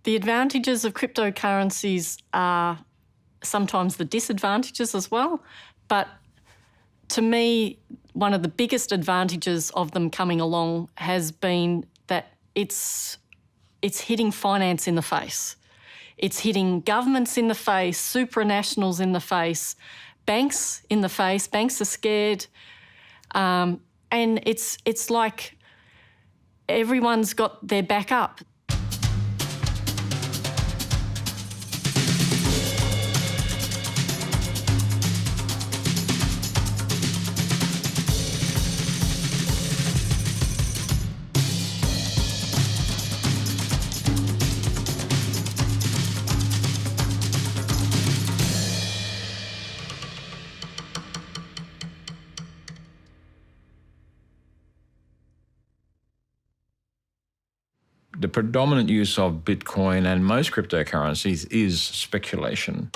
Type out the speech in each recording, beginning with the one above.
The advantages of cryptocurrencies are sometimes the disadvantages as well. But to me, one of the biggest advantages of them coming along has been that it's hitting finance in the face. It's hitting governments in the face, supranationals in the face, banks in the face. Banks are scared. And it's like everyone's got their back up. The predominant use of Bitcoin and most cryptocurrencies is speculation.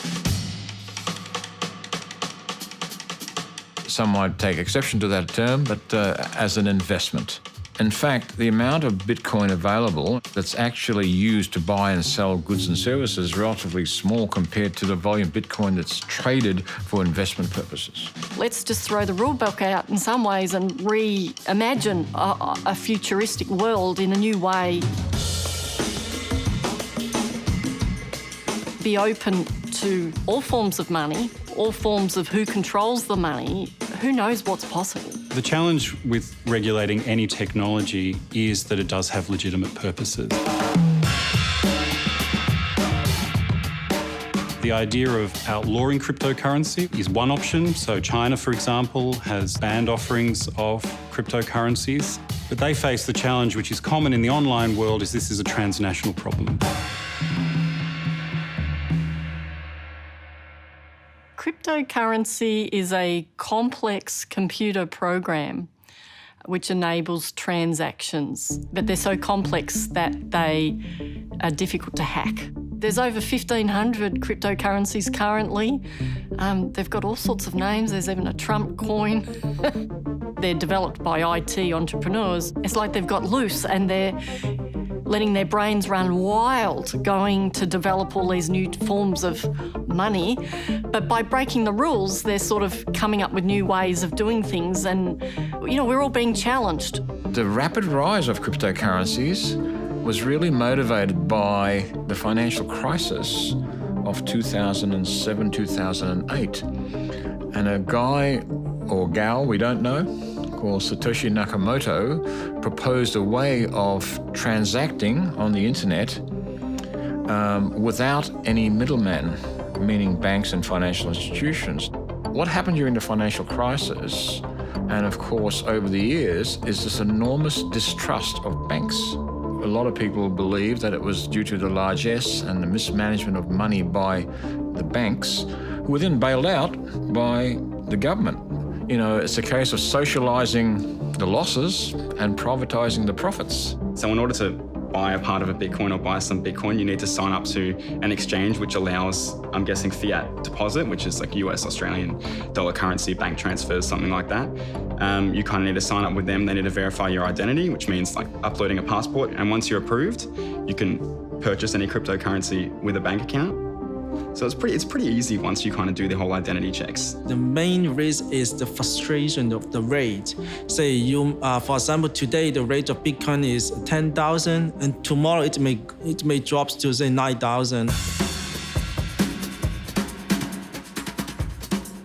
Some might take exception to that term, but as an investment. In fact, the amount of Bitcoin available that's actually used to buy and sell goods and services is relatively small compared to the volume of Bitcoin that's traded for investment purposes. Let's just throw the rule book out in some ways and reimagine a futuristic world in a new way. Be open to all forms of money, all forms of who controls the money. Who knows what's possible? The challenge with regulating any technology is that it does have legitimate purposes. The idea of outlawing cryptocurrency is one option. So China, for example, has banned offerings of cryptocurrencies. But they face the challenge, which is common in the online world, is this is a transnational problem. Cryptocurrency is a complex computer program which enables transactions, but they're so complex that they are difficult to hack. There's over 1,500 cryptocurrencies currently. They've got all sorts of names. There's even a Trump coin. They're developed by IT entrepreneurs. It's like they've got loose and they're letting their brains run wild, going to develop all these new forms of money. But by breaking the rules, they're sort of coming up with new ways of doing things. And, you know, we're all being challenged. The rapid rise of cryptocurrencies was really motivated by the financial crisis of 2007, 2008. And a guy or gal, we don't know, called Satoshi Nakamoto, proposed a way of transacting on the internet without any middleman, meaning banks and financial institutions. What happened during the financial crisis, and of course over the years, is this enormous distrust of banks. A lot of people believe that it was due to the largesse and the mismanagement of money by the banks, who were then bailed out by the government. You know, it's a case of socialising the losses and privatising the profits. So in order to buy a part of a Bitcoin or buy some Bitcoin, you need to sign up to an exchange which allows, I'm guessing, fiat deposit, which is like US, Australian dollar currency, bank transfers, something like that. You kind of need to sign up with them. They need to verify your identity, which means like uploading a passport. And once you're approved, you can purchase any cryptocurrency with a bank account. So it's pretty easy once you kind of do the whole identity checks. The main risk is the frustration of the rate. Say you, for example, today the rate of Bitcoin is 10,000, and tomorrow it may drop to say 9,000.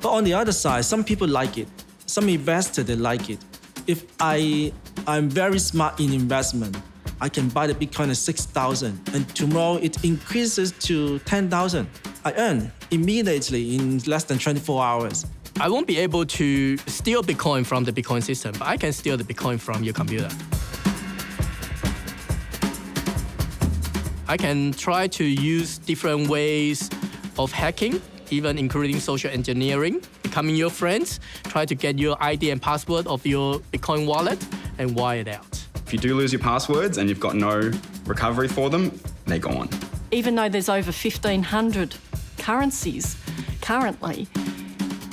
But on the other side, some people like it. Some investors, they like it. If I'm very smart in investment, I can buy the Bitcoin at 6,000, and tomorrow it increases to 10,000. I earn immediately in less than 24 hours. I won't be able to steal Bitcoin from the Bitcoin system, but I can steal the Bitcoin from your computer. I can try to use different ways of hacking, even including social engineering, becoming your friends, try to get your ID and password of your Bitcoin wallet and wire it out. If you do lose your passwords and you've got no recovery for them, they're gone. Even though there's over 1,500 currencies currently,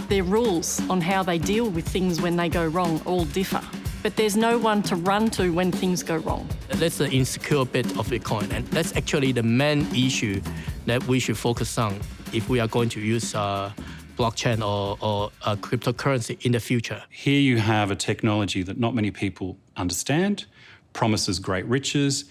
their rules on how they deal with things when they go wrong all differ. but there's no one to run to when things go wrong. That's the insecure bit of Bitcoin, and that's actually the main issue that we should focus on if we are going to use blockchain or cryptocurrency in the future. Here you have a technology that not many people understand, promises great riches,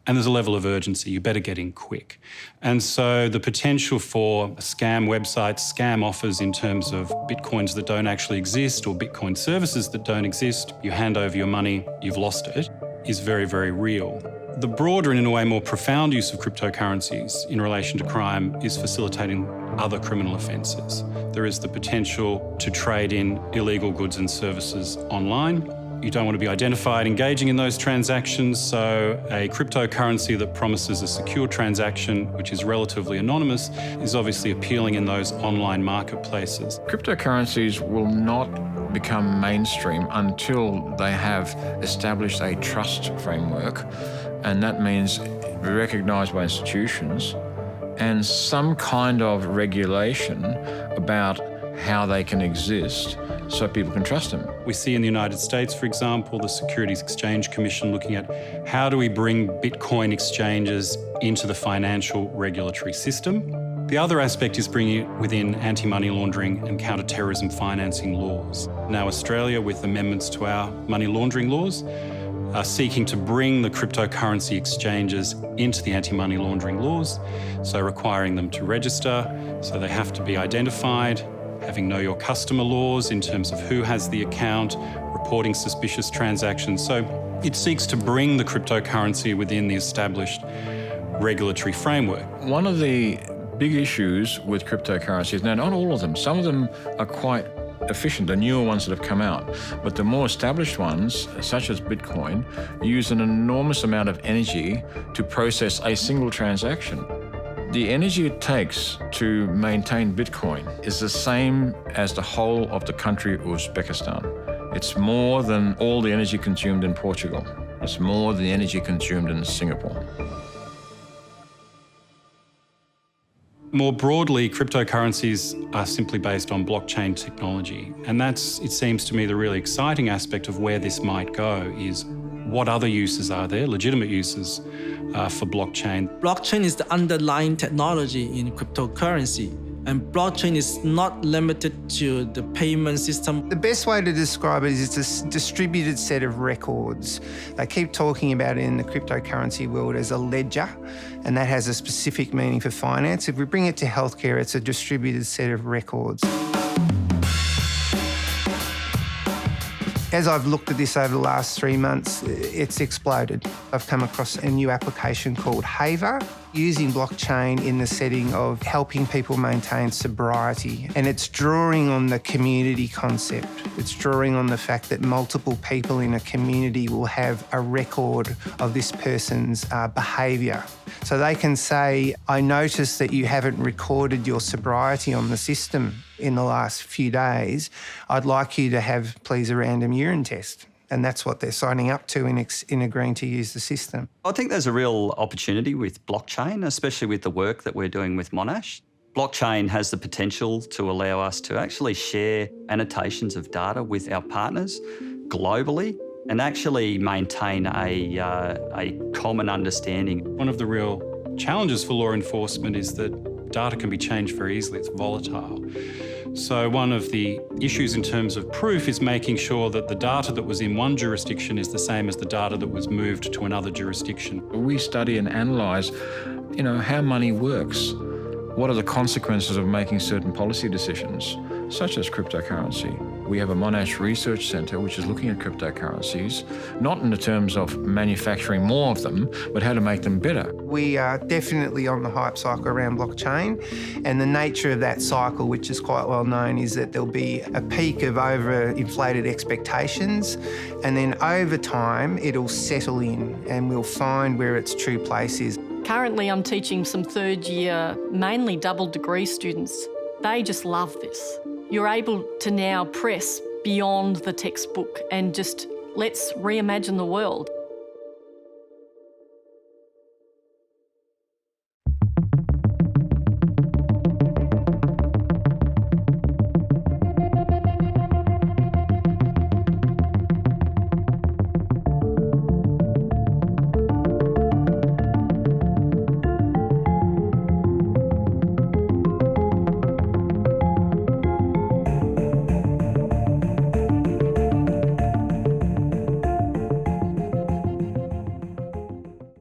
and there's a level of urgency. You better get in quick. And so the potential for scam websites, scam offers in terms of Bitcoins that don't actually exist or Bitcoin services that don't exist, you hand over your money, you've lost it, is very, very real. The broader and in a way more profound use of cryptocurrencies in relation to crime is facilitating other criminal offences. There is the potential to trade in illegal goods and services online. You don't want to be identified engaging in those transactions, so a cryptocurrency that promises a secure transaction, which is relatively anonymous, is obviously appealing in those online marketplaces. Cryptocurrencies will not become mainstream until they have established a trust framework, and that means recognised by institutions, and some kind of regulation about how they can exist so people can trust them. We see in the United States, for example, the Securities Exchange Commission looking at how do we bring Bitcoin exchanges into the financial regulatory system. The other aspect is bringing it within anti-money laundering and counter-terrorism financing laws. Now Australia, with amendments to our money laundering laws, are seeking to bring the cryptocurrency exchanges into the anti-money laundering laws, so requiring them to register, so they have to be identified, having know your customer laws in terms of who has the account, reporting suspicious transactions. So it seeks to bring the cryptocurrency within the established regulatory framework. One of the big issues with cryptocurrencies, now not all of them, some of them are quite efficient, the newer ones that have come out, but the more established ones, such as Bitcoin, use an enormous amount of energy to process a single transaction. The energy it takes to maintain Bitcoin is the same as the whole of the country Uzbekistan. It's more than all the energy consumed in Portugal. It's more than the energy consumed in Singapore. More broadly, cryptocurrencies are simply based on blockchain technology. And that's, it seems to me, the really exciting aspect of where this might go is what other uses are there, legitimate uses for blockchain. Blockchain is the underlying technology in cryptocurrency, and blockchain is not limited to the payment system. The best way to describe it is it's a distributed set of records. They keep talking about it in the cryptocurrency world as a ledger, and that has a specific meaning for finance. If we bring it to healthcare, it's a distributed set of records. As I've looked at this over the last 3 months, it's exploded. I've come across a new application called Haver, using blockchain in the setting of helping people maintain sobriety. And it's drawing on the community concept. It's drawing on the fact that multiple people in a community will have a record of this person's behaviour. So they can say, I noticed that you haven't recorded your sobriety on the system in the last few days. I'd like you to have, please, a random urine test. And that's what they're signing up to in agreeing to use the system. I think there's a real opportunity with blockchain, especially with the work that we're doing with Monash. Blockchain has the potential to allow us to actually share annotations of data with our partners globally and actually maintain a common understanding. One of the real challenges for law enforcement is that data can be changed very easily. It's volatile. So one of the issues in terms of proof is making sure that the data that was in one jurisdiction is the same as the data that was moved to another jurisdiction. We study and analyse, how money works. What are the consequences of making certain policy decisions, such as cryptocurrency? We have a Monash research centre which is looking at cryptocurrencies, not in the terms of manufacturing more of them, but how to make them better. We are definitely on the hype cycle around blockchain, and the nature of that cycle, which is quite well known, is that there'll be a peak of overinflated expectations, and then over time it'll settle in and we'll find where its true place is. Currently, I'm teaching some third-year, mainly double-degree students. They just love this. You're able to now press beyond the textbook and just let's reimagine the world.